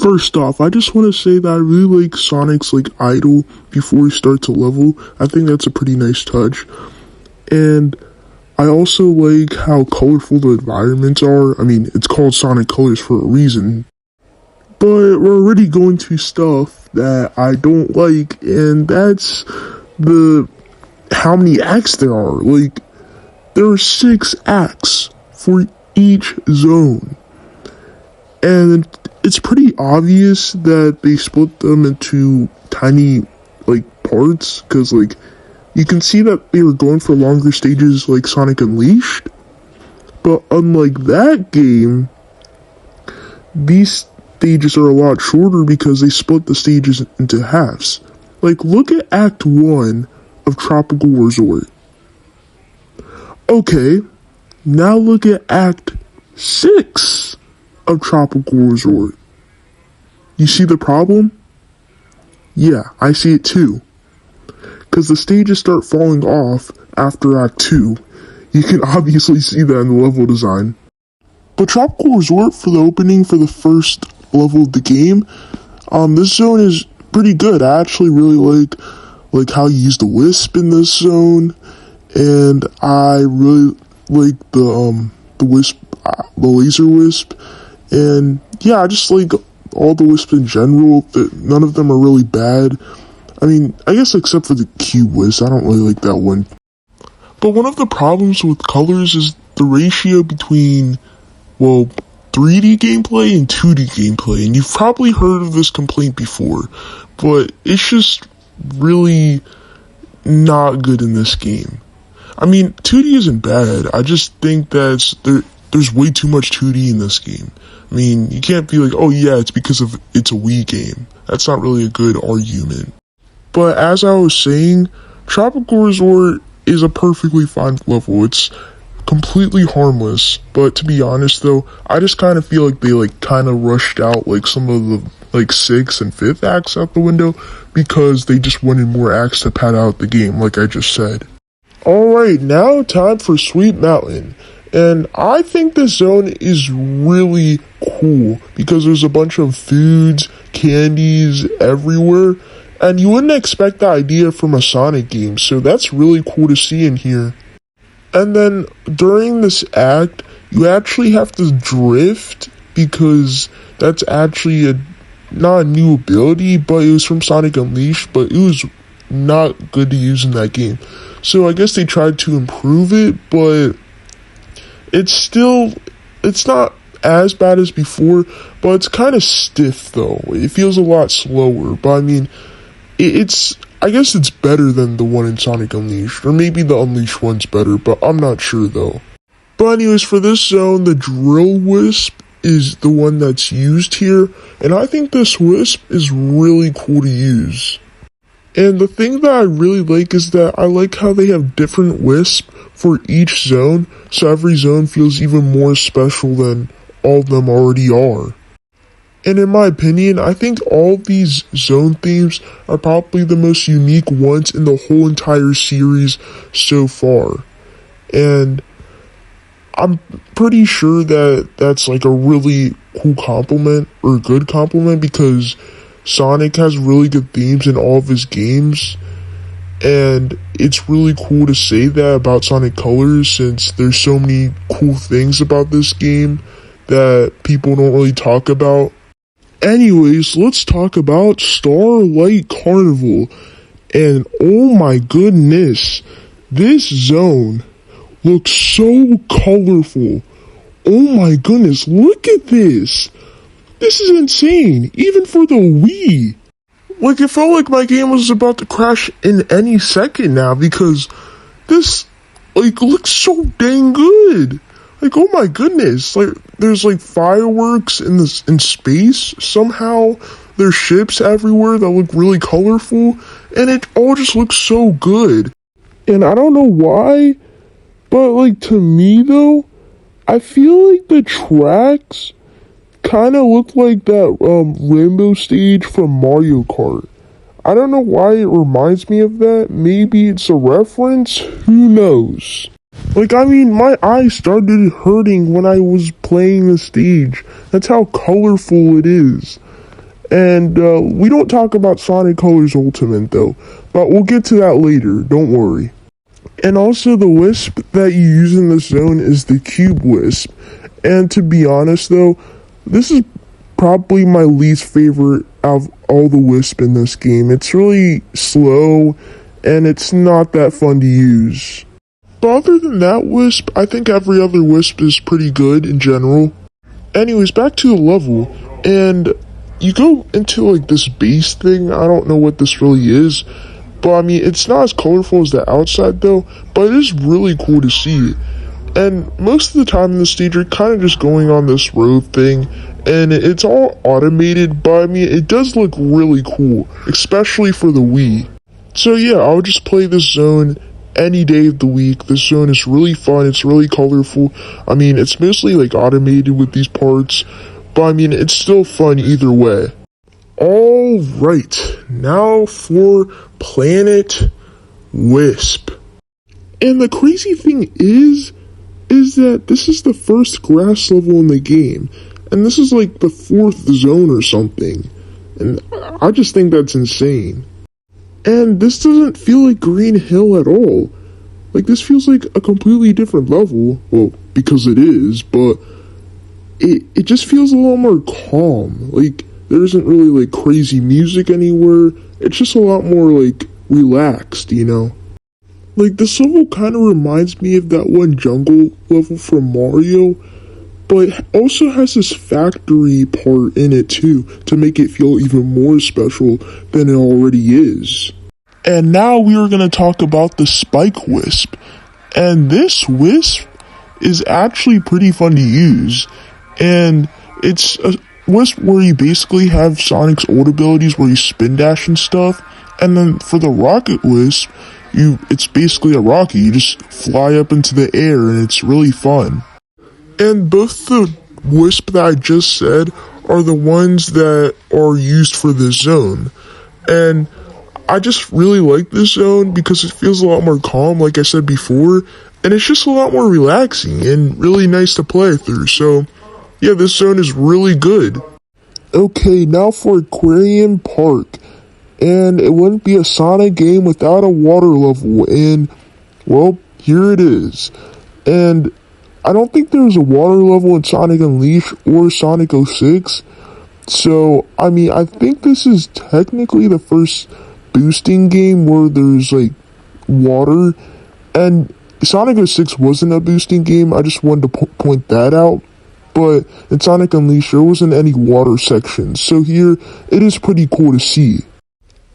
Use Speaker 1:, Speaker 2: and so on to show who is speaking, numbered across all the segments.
Speaker 1: First off, I just want to say that I really like Sonic's idle before he starts a level. I think that's a pretty nice touch. And I also like how colorful the environments are. I mean, it's called Sonic Colors for a reason. But we're already going to stuff that I don't like, and that's the how many acts there are. There are 6 acts for each zone. And it's pretty obvious that they split them into tiny, parts, because, you can see that they were going for longer stages like Sonic Unleashed. But unlike that game, these stages are a lot shorter because they split the stages into halves. Look at Act 1 of Tropical Resort. Okay, now look at Act 6 of Tropical Resort. You see the problem? Yeah, I see it too. Because the stages start falling off after Act 2. You can obviously see that in the level design. But Tropical Resort, for the opening for the first level of the game, this zone is pretty good. I actually really like how you use the Wisp in this zone, and I really like the Wisp, the Laser Wisp, and yeah, I just like all the Wisps in general. None of them are really bad. I mean, I guess except for the Cube Wisp, I don't really like that one. But one of the problems with colors is the ratio between, 3D gameplay and 2D gameplay, and you've probably heard of this complaint before, but it's just really not good in this game. I mean, 2D isn't bad, I just think that there's way too much 2D in this game. I mean, you can't be like, oh yeah, it's because it's a Wii game. That's not really a good argument. But as I was saying, Tropical Resort is a perfectly fine level. It's completely harmless, but to be honest though, I just kind of feel like they kind of rushed out some of the 6th and 5th acts out the window because they just wanted more acts to pad out the game, like I just said. Alright, now time for Sweet Mountain. And I think this zone is really cool because there's a bunch of foods, candies everywhere, and you wouldn't expect that idea from a Sonic game, so that's really cool to see in here. And then during this act, you actually have to drift because that's actually not a new ability, but it was from Sonic Unleashed, but it was not good to use in that game. So I guess they tried to improve it, but it's not as bad as before, but it's kind of stiff though. It feels a lot slower, but I mean, I guess it's better than the one in Sonic Unleashed, or maybe the Unleashed one's better, but I'm not sure though. But anyways, for this zone, the Drill Wisp is the one that's used here, and I think this Wisp is really cool to use. And the thing that I really like is that I like how they have different wisps for each zone, so every zone feels even more special than all of them already are. And in my opinion, I think all these zone themes are probably the most unique ones in the whole entire series so far. And I'm pretty sure that that's a really cool compliment, or a good compliment, because Sonic has really good themes in all of his games, and it's really cool to say that about Sonic Colors since there's so many cool things about this game that people don't really talk about. Anyways, let's talk about Starlight Carnival, and oh my goodness, this zone looks so colorful. Oh my goodness, look at this! This is insane, even for the Wii. It felt like my game was about to crash in any second now because this, looks so dang good. Oh my goodness, there's fireworks in space. Somehow there's ships everywhere that look really colorful, and it all just looks so good. And I don't know why, but to me though, I feel like the tracks kind of look like that rainbow stage from Mario Kart. I don't know why it reminds me of that. Maybe it's a reference, who knows? I mean, my eyes started hurting when I was playing the stage. That's how colorful it is. And we don't talk about Sonic Colors Ultimate though, but we'll get to that later, don't worry. And also the wisp that you use in this zone is the Cube Wisp. And to be honest though, this is probably my least favorite of all the wisp in this game. It's really slow and it's not that fun to use. But other than that wisp, I think every other wisp is pretty good in general. Anyways, back to the level, and you go into like this base thing. I don't know what this really is, but I mean, it's not as colorful as the outside though, but it is really cool to see it. And most of the time in the stage, you're kind of just going on this road thing, and it's all automated, but I mean, it does look really cool, especially for the Wii. So yeah, I'll just play this zone any day of the week. This zone is really fun, it's really colorful. I mean, it's mostly like automated with these parts, but I mean, it's still fun either way. Alright, now for Planet Wisp. And the crazy thing is that this is the first grass level in the game, and this is like the 4th zone or something, and I just think that's insane. And this doesn't feel like Green Hill at all. Like, this feels like a completely different level, well, because it is, but it just feels a lot more calm. Like, there isn't really like crazy music anywhere, it's just a lot more like relaxed, you know? Like, this level kind of reminds me of that one jungle level from Mario, but it also has this factory part in it too, to make it feel even more special than it already is. And now we are going to talk about the Spike Wisp. And this wisp is actually pretty fun to use. And it's a wisp where you basically have Sonic's old abilities where you spin dash and stuff. And then for the Rocket Wisp, it's basically a rocket. You just fly up into the air and it's really fun. And both the wisp that I just said are the ones that are used for this zone. And I just really like this zone because it feels a lot more calm, like I said before, and it's just a lot more relaxing and really nice to play through. So yeah, this zone is really good. Okay, now for Aquarium Park. And it wouldn't be a Sonic game without a water level, and well, here it is. And I don't think there's a water level in Sonic Unleashed or Sonic 06, so I mean, I think this is technically the first boosting game where there's like water, and Sonic 06 wasn't a boosting game. I just wanted to point that out. But in Sonic Unleashed, there wasn't any water sections, so here it is pretty cool to see.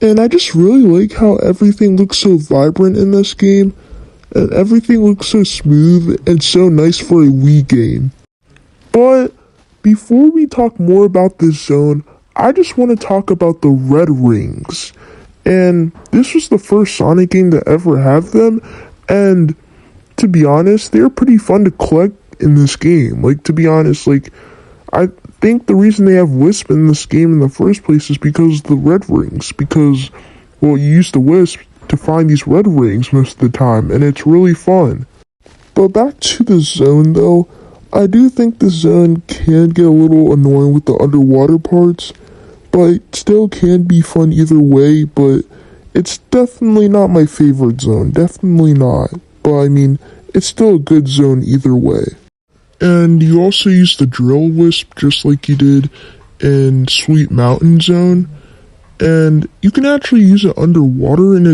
Speaker 1: And I just really like how everything looks so vibrant in this game, and everything looks so smooth and so nice for a Wii game. But before we talk more about this zone, I just want to talk about the red rings. And this was the first Sonic game to ever have them, and to be honest, they're pretty fun to collect in this game. Like, to be honest, like, I think the reason they have Wisp in this game in the first place is because of the red rings. Because, well, you use the Wisp to find these red rings most of the time, and it's really fun. But back to the zone, though, I do think the zone can get a little annoying with the underwater parts, but it still can be fun either way. But it's definitely not my favorite zone, definitely not. But I mean, it's still a good zone either way. And you also use the Drill Wisp just like you did in Sweet Mountain Zone. And you can actually use it underwater, and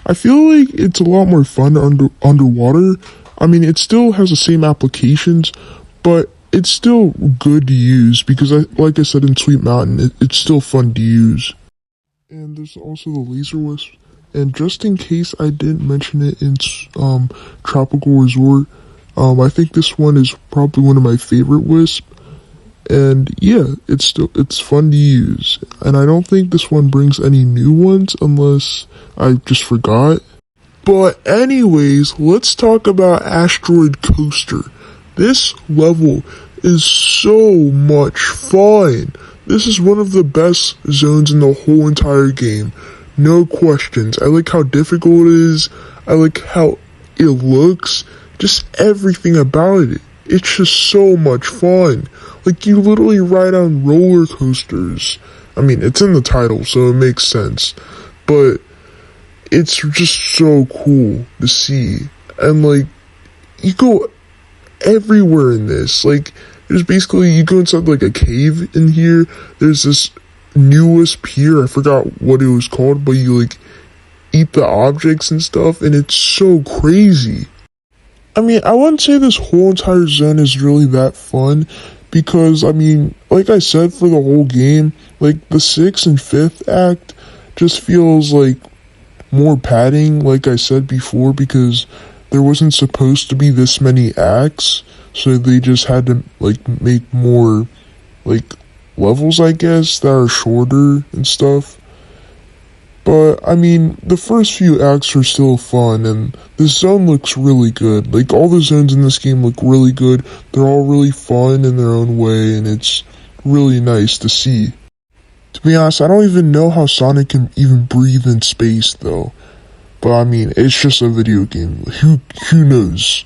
Speaker 1: I feel like it's a lot more fun underwater. I mean, it still has the same applications, but it's still good to use because, like I said in Sweet Mountain, it's still fun to use. And there's also the Laser Wisp. And just in case I didn't mention it in Tropical Resort, I think this one is probably one of my favorite wisps, and yeah, it's fun to use, and I don't think this one brings any new ones unless I just forgot. But anyways, let's talk about Asteroid Coaster. This level is so much fun. This is one of the best zones in the whole entire game, no questions. I like how difficult it is, I like how it looks. Just everything about it. it's just so much fun. Like, you literally ride on roller coasters. I mean, it's in the title, so it makes sense. But it's just so cool to see. And, like, you go everywhere in this. Like, there's basically, you go inside, like, a cave in here. There's this newest pier. I forgot what it was called, but you, like, eat the objects and stuff, and it's so crazy. I mean, I wouldn't say this whole entire zone is really that fun, because, I mean, like I said, for the whole game, like, the 6th and 5th act just feels like more padding, like I said before, because there wasn't supposed to be this many acts, so they just had to, like, make more, like, levels, I guess, that are shorter and stuff. But, I mean, the first few acts are still fun, and this zone looks really good. Like, all the zones in this game look really good. They're all really fun in their own way, and it's really nice to see. To be honest, I don't even know how Sonic can even breathe in space, though. But, I mean, it's just a video game. Who knows?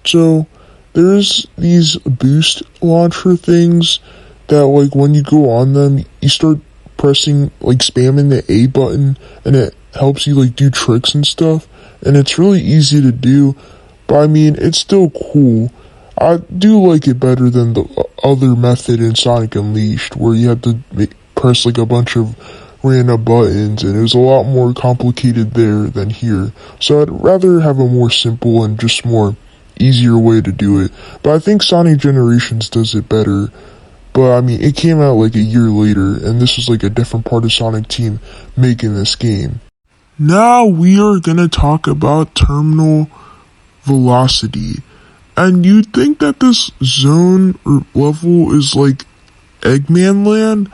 Speaker 1: So, there's these boost launcher things that, like, when you go on them, you start pressing, like, spamming the A button, and it helps you, like, do tricks and stuff, and it's really easy to do, but I mean, it's still cool. I do like it better than the other method in Sonic Unleashed, where you had to press, like, a bunch of random buttons, and it was a lot more complicated there than here, so I'd rather have a more simple and just more easier way to do it, but I think Sonic Generations does it better. But, I mean, it came out like a year later, and this was like a different part of Sonic Team making this game. Now we are gonna talk about Terminal Velocity. And you'd think that this zone or level is like Eggman Land,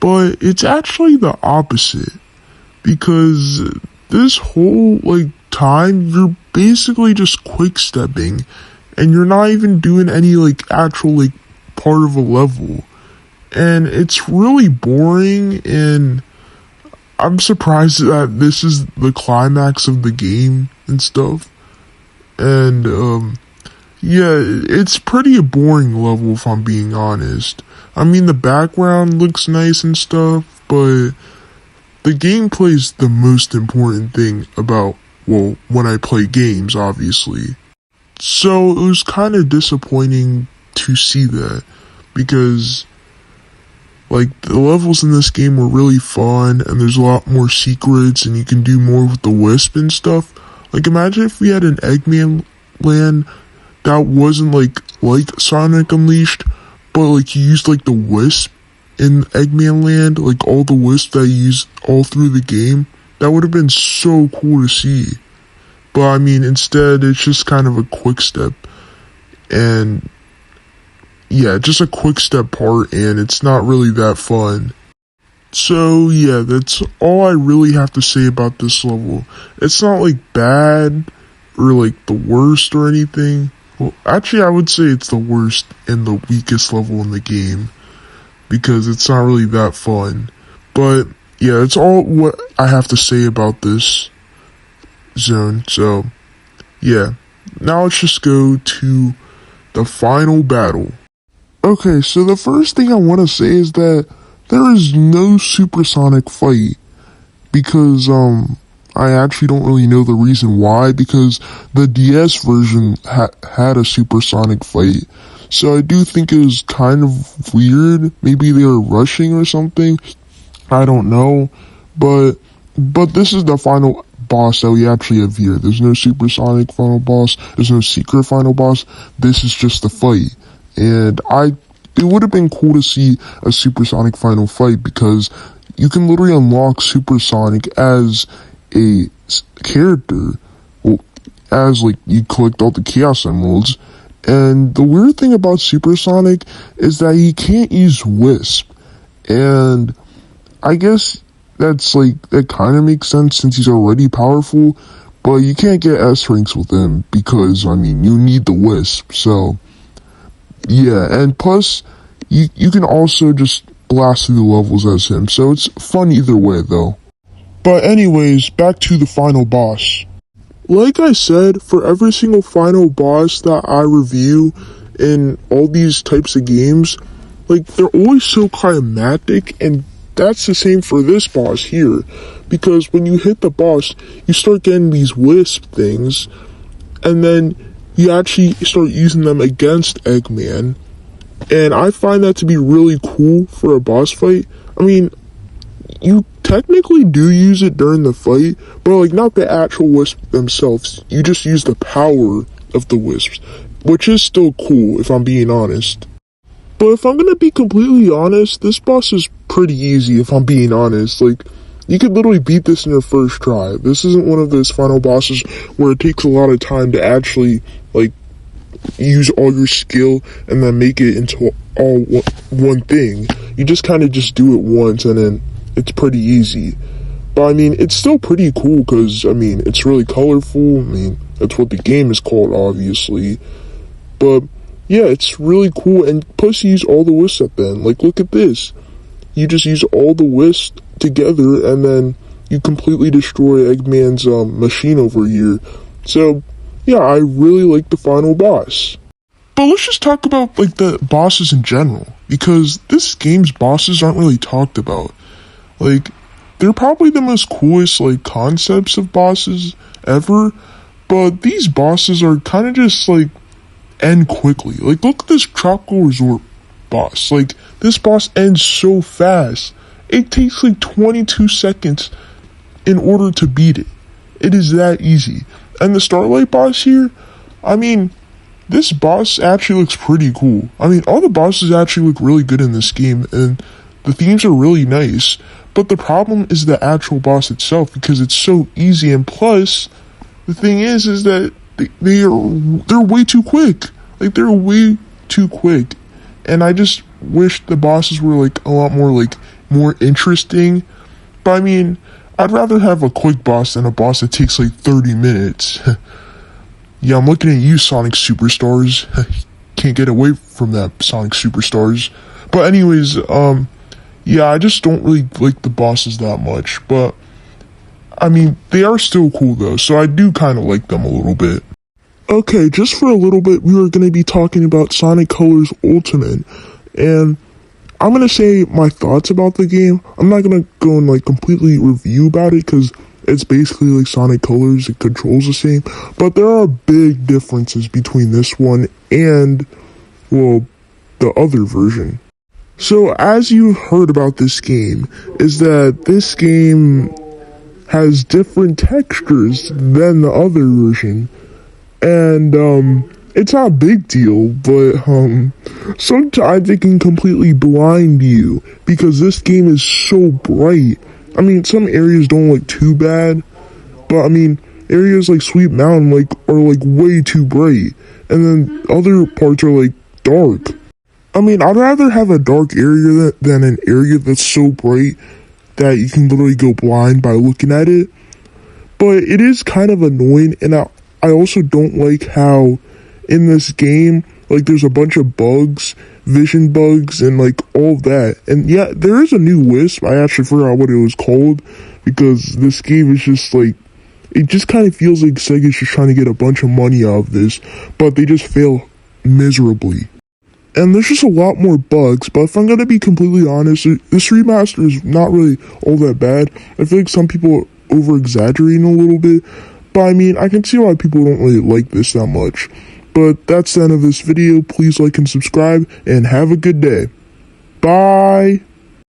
Speaker 1: but it's actually the opposite. Because this whole, like, time, you're basically just quick-stepping, and you're not even doing any, like, actual, like, part of a level, and it's really boring, and I'm surprised that this is the climax of the game and stuff, and yeah, it's pretty a boring level if I'm being honest. I mean, the background looks nice and stuff, but the gameplay is the most important thing about, well, when I play games, obviously. So it was kind of disappointing to see that, because, like, the levels in this game were really fun, and there's a lot more secrets, and you can do more with the Wisp and stuff. Like, imagine if we had an Eggman Land that wasn't like Sonic Unleashed, but, like, you used, like, the Wisp in Eggman Land, like, all the Wisps that you use all through the game. That would have been so cool to see. But, I mean, instead, it's just kind of a quick step, and yeah, just a quick step part, and it's not really that fun. So yeah, that's all I really have to say about this level. It's not like bad or like the worst or anything. Well, actually I would say it's the worst and the weakest level in the game, because it's not really that fun. But yeah, that's all what I have to say about this zone. So yeah, now let's just go to the final battle. Okay, so the first thing I want to say is that there is no supersonic fight, because I actually don't really know the reason why, because the DS version had a supersonic fight. So I do think it was kind of weird. Maybe they were rushing or something. I don't know, but this is the final boss that we actually have here. There's no supersonic final boss. There's no secret final boss. This is just the fight. And it would have been cool to see a supersonic final fight, because you can literally unlock supersonic as a character, well, as, like, you collect all the Chaos Emeralds. And the weird thing about supersonic is that he can't use Wisp, and I guess that's, like, that kind of makes sense since he's already powerful, but you can't get S ranks with him, because, I mean, you need the Wisp. So yeah, and plus, you can also just blast through the levels as him, so it's fun either way, though. But anyways, back to the final boss. like I said, for every single final boss that I review in all these types of games, like, they're always so climatic, and that's the same for this boss here. Because when you hit the boss, you start getting these wisp things, and then you actually start using them against Eggman. And I find that to be really cool for a boss fight. I mean, you technically do use it during the fight, but like not the actual wisps themselves. You just use the power of the wisps, which is still cool if I'm being honest. But if I'm gonna be completely honest, this boss is pretty easy if I'm being honest. Like, you could literally beat this in your first try. This isn't one of those final bosses where it takes a lot of time to actually, like, use all your skill and then make it into all one thing. You just kind of just do it once and then it's pretty easy. But I mean, it's still pretty cool because, I mean, it's really colorful. I mean, that's what the game is called, obviously. But yeah, it's really cool, and plus you use all the wisps at the end. Like, look at this. You just use all the wisps together and then you completely destroy Eggman's machine over here. So yeah, I really like the final boss. But let's just talk about like the bosses in general, because this game's bosses aren't really talked about. Like, they're probably the most coolest like concepts of bosses ever, but these bosses are kind of just like end quickly. Like, look at this Tropical Resort boss. Like, this boss ends so fast. It takes like 22 seconds in order to beat it. It is that easy. And the Starlight boss here, I mean, this boss actually looks pretty cool. I mean, all the bosses actually look really good in this game, and the themes are really nice. But the problem is the actual boss itself, because it's so easy, and plus, the thing is that they're way too quick. Like, they're way too quick. And I just wish the bosses were like a lot more like more interesting. But I mean, I'd rather have a quick boss than a boss that takes like 30 minutes. Yeah, I'm looking at you, Sonic Superstars. Can't get away from that, Sonic Superstars. But anyways, yeah, I just don't really like the bosses that much. But I mean, they are still cool though, so I do kind of like them a little bit. Okay, just for a little bit, we are going to be talking about Sonic Colors Ultimate, and I'm going to say my thoughts about the game. I'm not going to go and like completely review about it, because it's basically like Sonic Colors, it controls the same, but there are big differences between this one and, well, the other version. So, as you heard about this game, is that this game has different textures than the other version. And, it's not a big deal, but, sometimes it can completely blind you, because this game is so bright. I mean, some areas don't look too bad, but, I mean, areas like Sweet Mountain, like, are, like, way too bright, and then other parts are, like, dark. I mean, I'd rather have a dark area than an area that's so bright that you can literally go blind by looking at it, but it is kind of annoying, and I also don't like how in this game, like, there's a bunch of bugs, vision bugs, and like all of that. And yeah, there is a new wisp. I actually forgot what it was called, because this game is just like, it just kind of feels like Sega's just trying to get a bunch of money out of this, but they just fail miserably. And there's just a lot more bugs, but if I'm gonna be completely honest, this remaster is not really all that bad. I feel like some people are over-exaggerating a little bit, but I mean, I can see why people don't really like this that much. But that's the end of this video. Please like and subscribe, and have a good day. Bye!